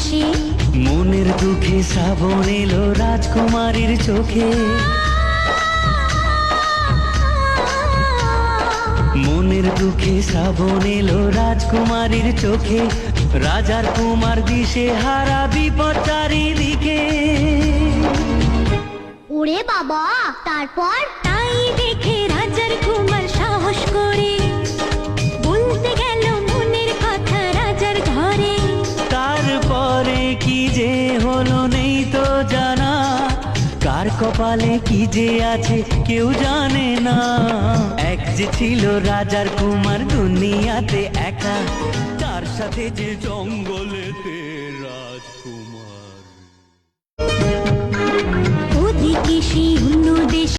হাসি। মনের দুঃখে শ্রাবণ এলো রাজকুমারীর চোখে। মনের দুঃখে শ্রাবণ এলো রাজকুমারীর চোখে। রাজার কুমার দিশে হারা বিপদ চারিদিকে। ওরে বাবা, তারপর? তাই দেখে রাজার কুমার সাহস করে বলতে গেল মনের কথা রাজার ঘরে। তারপরে কি যে হলো নেই তো জানা, কার কপালে কি যে আছে কেউ জানে না। এক যে ছিল রাজার কুমার দুনিয়াতে একা, তার সাথে যে জঙ্গলেতে রাজকুমার।